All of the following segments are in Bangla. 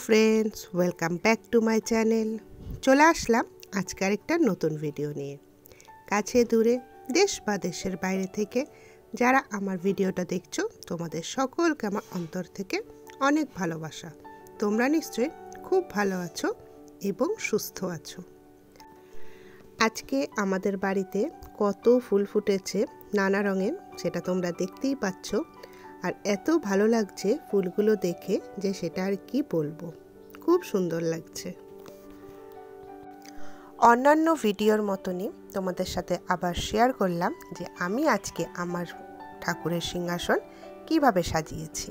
Friends, welcome back to my channel. চলে আসলাম আজকে আরেকটা নতুন ভিডিও নিয়ে। কাছে দূরে, দেশ বা দেশের বাইরে থেকে যারা আমার ভিডিওটা দেখছো, তোমাদের সকলকে আমার অন্তর থেকে অনেক ভালোবাসা। তোমরা নিশ্চয়ই খুব ভালো আছো এবং সুস্থ আছো। আজকে আমাদের বাড়িতে কত ফুল ফুটেছে নানা রঙের, সেটা তোমরা দেখতেই পাচ্ছ। আর এত ভালো লাগছে ফুলগুলো দেখে যে সেটা আর কি বলবো, খুব সুন্দর লাগছে। অন্যান্য ভিডিওর মতনই তোমাদের সাথে আবার শেয়ার করলাম যে আমি আজকে আমার ঠাকুরের সিংহাসন কিভাবে সাজিয়েছি।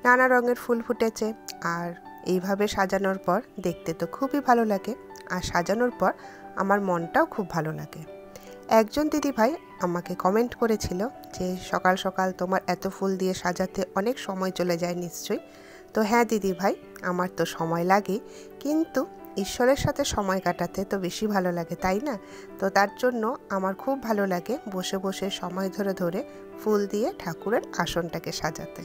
নানা রঙের ফুল ফুটেছে আর এইভাবে সাজানোর পর দেখতে তো খুবই ভালো লাগে, আর সাজানোর পর আমার মনটাও খুব ভালো লাগে। একজন দিদিভাই আমাকে কমেন্ট করেছিল যে সকাল সকাল তোমার এত ফুল দিয়ে সাজাতে অনেক সময় চলে যায় নিশ্চয়ই। তো হ্যাঁ দিদিভাই, আমার তো সময় লাগে, কিন্তু ঈশ্বরের সাথে সময় কাটাতে তো বেশি ভালো লাগে, তাই না? তো তার জন্য আমার খুব ভালো লাগে বসে বসে সময় ধরে ধরে ফুল দিয়ে ঠাকুরের আসনটাকে সাজাতে।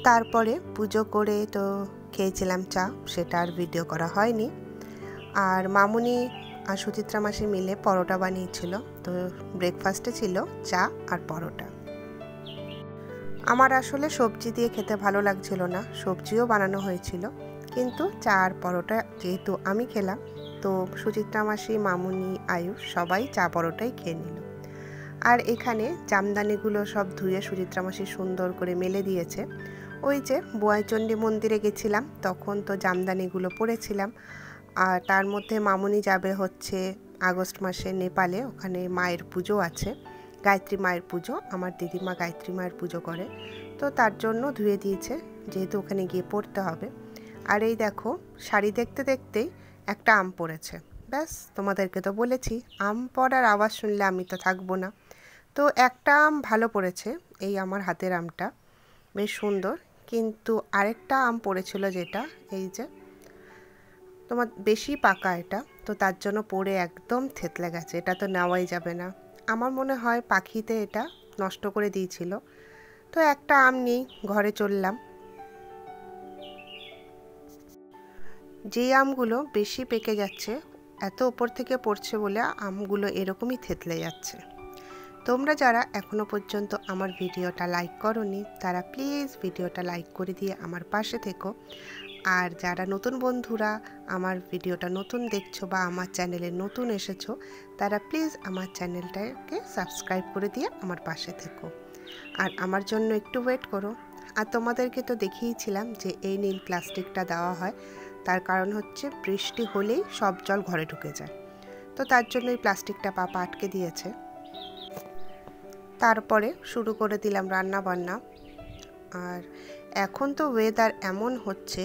তারপরে পুজো করে তো খেয়েছিলাম চা, সেটা আর ভিডিও করা হয়নি। আর মামুনি আর সুচিত্রা মাসি মিলে পরোটা বানিয়েছিল, তো ব্রেকফাস্টে ছিল চা আর পরোটা। আমার আসলে সবজি দিয়ে খেতে ভালো লাগছিল না, সবজিও বানানো হয়েছিল, কিন্তু চা আর পরোটা যেহেতু আমি খেলাম, তো সুচিত্রা মাসি, মামুনি, আয়ুষ সবাই চা পরোটাই খেয়ে নিল। আর এখানে জামদানিগুলো সব ধুয়ে সুচিত্রা মাসি সুন্দর করে মেলে দিয়েছে। ওই যে বোয়াইচণ্ডী মন্দিরে গেছিলাম তখন তো জামদানিগুলো পরেছিলাম। আর তার মধ্যে মামুনি যাবে হচ্ছে আগস্ট মাসে নেপালে, ওখানে মায়ের পুজো আছে, গায়ত্রী মায়ের পুজো। আমার দিদিমা গায়ত্রী মায়ের পুজো করে, তো তার জন্য ধুয়ে দিয়েছে, যেহেতু ওখানে গিয়ে পড়তে হবে। আর এই দেখো, শাড়ি দেখতে দেখতেই একটা আম পড়েছে। ব্যাস, তোমাদেরকে তো বলেছি আম পড়ার আওয়াজ শুনলে আমি তো থাকবো না। তো একটা আম ভালো পড়েছে, এই আমার হাতের আমটা বেশ সুন্দর, কিন্তু আরেকটা আম পড়েছিল যেটা এই যে তোমার বেশি পাকা, এটা তো তার জন্য পড়ে একদম থেতলে গেছে, এটা তো নেওয়াই যাবে না। আমার মনে হয় পাখিতে এটা নষ্ট করে দিয়েছিল। তো একটা আম নিয়েই ঘরে চললাম। যে আমগুলো বেশি পেকে যাচ্ছে, এত ওপর থেকে পড়ছে বলে আমগুলো এরকমই থেতলে যাচ্ছে। তোমরা যারা এখনো পর্যন্ত আমার ভিডিওটা লাইক করোনি, তারা প্লিজ ভিডিওটা লাইক করে দিয়ে আমার পাশে থেকো। আর যারা নতুন বন্ধুরা আমার ভিডিওটা নতুন দেখছো বা আমার চ্যানেলে নতুন এসেছো, তারা প্লিজ আমার চ্যানেলটাকে সাবস্ক্রাইব করে দিয়ে আমার পাশে থেকো, আর আমার জন্য একটু ওয়েট করো। আর তোমাদেরকে তো দেখিয়েছিলাম যে এই নীল প্লাস্টিকটা দেওয়া হয়, তার কারণ হচ্ছে বৃষ্টি হলেই সব জল ঘরে ঢুকে যায়, তো তার জন্য এই প্লাস্টিকটা পাপা আটকে দিয়েছে। তারপরে শুরু করে দিলাম রান্না বান্না। আর এখন তো ওয়েদার এমন হচ্ছে,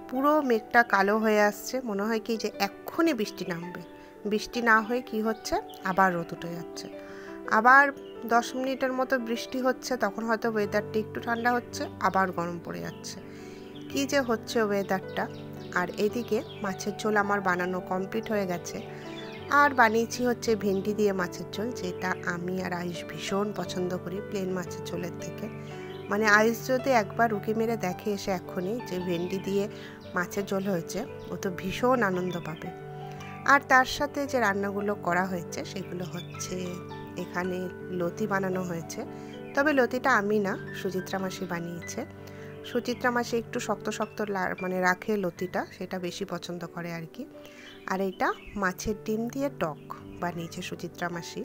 পুরো মেঘটা কালো হয়ে আসছে, মনে হয় কি যে এক্ষুনি বৃষ্টি নামবে। বৃষ্টি না হয়ে কি হচ্ছে, আবার রোদ উঠে যাচ্ছে, আবার 10 মিনিটের মতো বৃষ্টি হচ্ছে, তখন হয়তো ওয়েদারটা একটু ঠান্ডা হচ্ছে, আবার গরম পড়ে যাচ্ছে। কি যে হচ্ছে ওয়েদারটা। আর এদিকে মাছের ঝোল আমার বানানো কমপ্লিট হয়ে গেছে। আর বানিয়েছি হচ্ছে ভেন্ডি দিয়ে মাছের ঝোল, যেটা আমি আর আয়ুষ ভীষণ পছন্দ করি প্লেন মাছের ঝোলের থেকে। মানে আয়ুষ যদি একবার উঁকি মেরে দেখে এসে এক্ষুনি যে ভেন্ডি দিয়ে মাছের ঝোল হয়েছে, ও তো ভীষণ আনন্দ পাবে। আর তার সাথে যে রান্নাগুলো করা হয়েছে সেগুলো হচ্ছে, এখানে লতি বানানো হয়েছে, তবে লতিটা আমি না, সুচিত্রা মাসি বানিয়েছে। সুচিত্রা মাসি একটু শক্ত শক্ত মানে রাখে লতিটা, সেটা বেশি পছন্দ করে আর কি। আর এটা মাছের ডিম দিয়ে টক বানিয়েছে সুচিত্রা মাসি।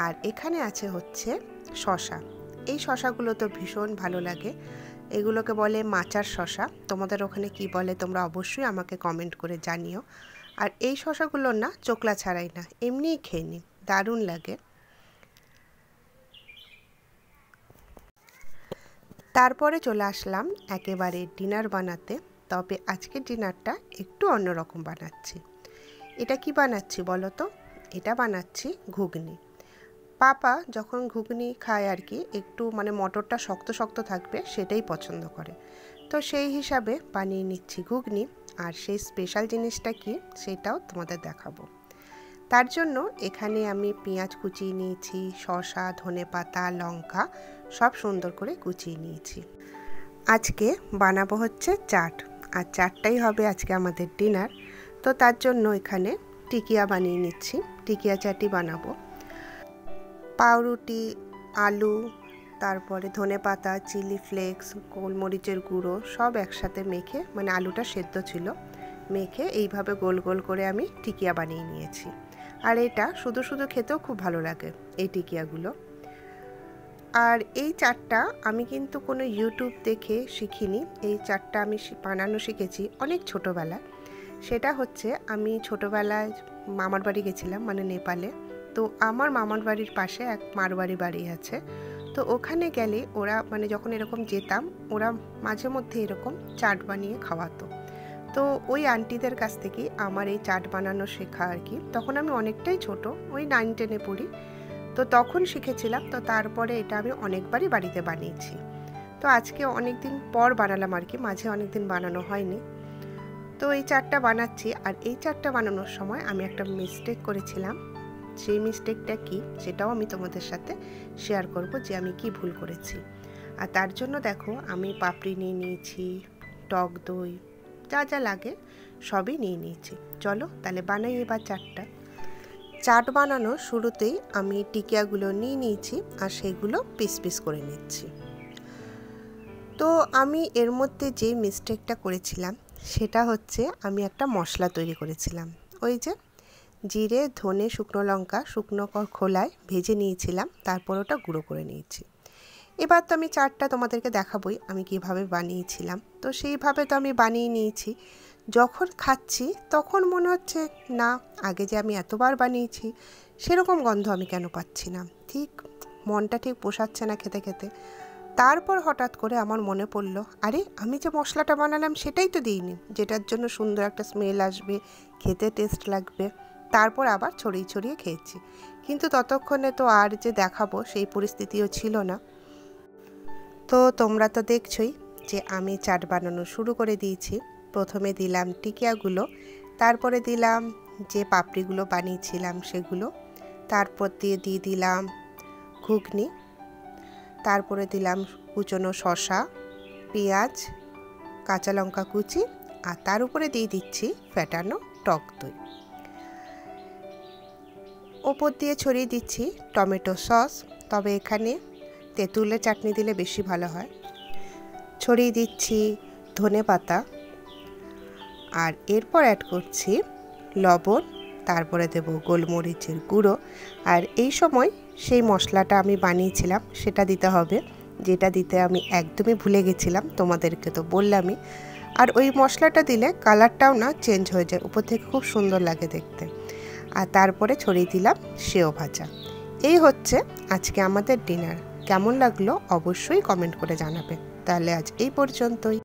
আর এখানে আছে হচ্ছে শশা। এই শশাগুলো তো ভীষণ ভালো লাগে, এগুলোকে বলে মাচার শশা। তোমাদের ওখানে কি বলে তোমরা অবশ্যই আমাকে কমেন্ট করে জানিও। আর এই শশাগুলো না চোকলা ছাড়াই না, এমনিই খেয়ে নিই, দারুণ লাগে। তারপরে চলে আসলাম একেবারে ডিনার বানাতে, তবে আজকের ডিনারটা একটু অন্যরকম বানাচ্ছি। এটা কি বানাচ্ছি বলো তো? এটা বানাচ্ছি ঘুগনি। পাপা যখন ঘুগনি খায় আর কি, একটু মানে মটরটা শক্ত শক্ত থাকবে সেটাই পছন্দ করে, তো সেই হিসাবে বানিয়ে নিচ্ছি ঘুগনি। আর সেই স্পেশাল জিনিসটা কি সেটাও তোমাদের দেখাবো। তার জন্য এখানে আমি পেঁয়াজ কুচিয়ে নিয়েছি, শসা, ধনেপাতা, লঙ্কা সব সুন্দর করে কুচিয়ে নিয়েছি। আজকে বানাবো হচ্ছে চাট, আর চাটটাই হবে আজকে আমাদের ডিনার। তো তার জন্য এখানে টিকিয়া বানিয়ে নিচ্ছি, টিকিয়া চাটই বানাবো। পাউরুটি, আলু, তারপরে ধনেপাতা, চিলি ফ্লেক্স, গোলমরিচের গুঁড়ো সব একসাথে মেখে, মানে আলুটা সেদ্ধ ছিল, মেখে এইভাবে গোল গোল করে আমি টিকিয়া বানিয়ে নিয়েছি। আর এটা শুধু শুধু খেতেও খুব ভালো লাগে এই টিকিয়াগুলো। আর এই চাটটা আমি কিন্তু কোনো ইউটিউব দেখে শিখিনি, এই চাটটা আমি বানানো শিখেছি অনেক ছোটোবেলায়। সেটা হচ্ছে আমি ছোটোবেলায় মামার বাড়ি গেছিলাম, মানে নেপালে। তো আমার মামার বাড়ির পাশে এক মারবাড়ি বাড়ি আছে। তো ওখানে গেলে ওরা, মানে যখন এরকম যেতাম, ওরা মাঝে মধ্যে এরকম চাট বানিয়ে খাওয়াতো। তো ওই আন্টিদের কাছ থেকেই আমার এই চাট বানানো শেখা আর কি। তখন আমি অনেকটাই ছোট, ওই 9-10-এ পড়ি। তো তখন শিখেছিলাম। তো তারপরে এটা আমি অনেকবারই বাড়িতে বানিয়েছি। তো আজকে অনেক দিন পর বানালাম আর কি, মাঝে অনেক দিন বানানো হয়নি। তো এই চাটটা বানাচ্ছি। আর এই চাটটা বানানোর সময় আমি একটা মিস্টেক করেছিলাম। সেই মিস্টেকটা কি সেটাও আমি তোমাদের সাথে শেয়ার করব, যে আমি কি ভুল করেছি। আর তার জন্য দেখো আমি পাপড়ি নিয়ে নিয়েছি, টক দই, যা যা লাগে সবই নিয়ে নিয়েছি। চলো তাহলে বানাই এবার চাটটা। চাট বানানোর শুরুতেই আমি টিকিয়াগুলো নিয়ে নিয়েছি আর সেগুলো পিস পিস করে নিচ্ছি। তো আমি এর মধ্যে যে মিস্টেকটা করেছিলাম সেটা হচ্ছে আমি একটা মশলা তৈরি করেছিলাম। ওই যে জিরে, ধনে, শুকনো লঙ্কা শুকনো খোলায় ভেজে নিয়েছিলাম, তারপর ওটা গুঁড়ো করে নিয়েছি। এবার তো আমি চাটটা তোমাদেরকে দেখাবই আমি কিভাবে বানিয়েছিলাম। তো সেইভাবে তো আমি বানিয়ে নিয়েছি। যখন খাচ্ছি তখন মনে হচ্ছে না, আগে যে আমি এতবার বানিয়েছি সেরকম গন্ধ আমি কেন পাচ্ছি না, ঠিক মনটা ঠিক পোষাচ্ছে না খেতে খেতে। তারপর হঠাৎ করে আমার মনে পড়লো, আরে আমি যে মশলাটা বানালাম সেটাই তো দিইনি, যেটার জন্য সুন্দর একটা স্মেল আসবে, খেতে টেস্ট লাগবে। তারপর আবার ছড়িয়ে ছড়িয়ে খেয়েছি, কিন্তু ততক্ষণে তো আর যে দেখাবো সেই পরিস্থিতিও ছিল না। তো তোমরা তো দেখছোই যে আমি চাট বানানো শুরু করে দিয়েছি। প্রথমে দিলাম টিকিয়াগুলো, তারপরে দিলাম যে পাপড়িগুলো বানিয়েছিলাম সেগুলো, তারপর দিয়ে দিলাম ঘুগনি, তারপরে দিলাম কুচনো শসা, পেঁয়াজ, কাঁচা লঙ্কা কুচি, আর তার উপরে দিয়ে দিচ্ছি ফেটানো টক দই। ওপর দিয়ে ছড়িয়ে দিচ্ছি টমেটো সস, তবে এখানে তেঁতুলের চাটনি দিলে বেশি ভালো হয়। ছড়িয়ে দিচ্ছি ধনেপাতা, আর এরপর অ্যাড করছি লবণ, তারপরে দেব গোলমরিচের গুঁড়ো। আর এই সময় সেই মশলাটা আমি বানিয়েছিলাম সেটা দিতে হবে, যেটা দিতে আমি একদমই ভুলে গেছিলাম, তোমাদেরকে তো বললামই। আর ওই মশলাটা দিলে কালারটাও না চেঞ্জ হয়ে যায়, উপর থেকে খুব সুন্দর লাগে দেখতে। আর তারপরে ছড়িয়ে দিলাম সেও ভাজা। এই হচ্ছে আজকে আমাদের ডিনার। কেমন লাগলো অবশ্যই কমেন্ট করে জানাবে। তাহলে আজ এই পর্যন্তই।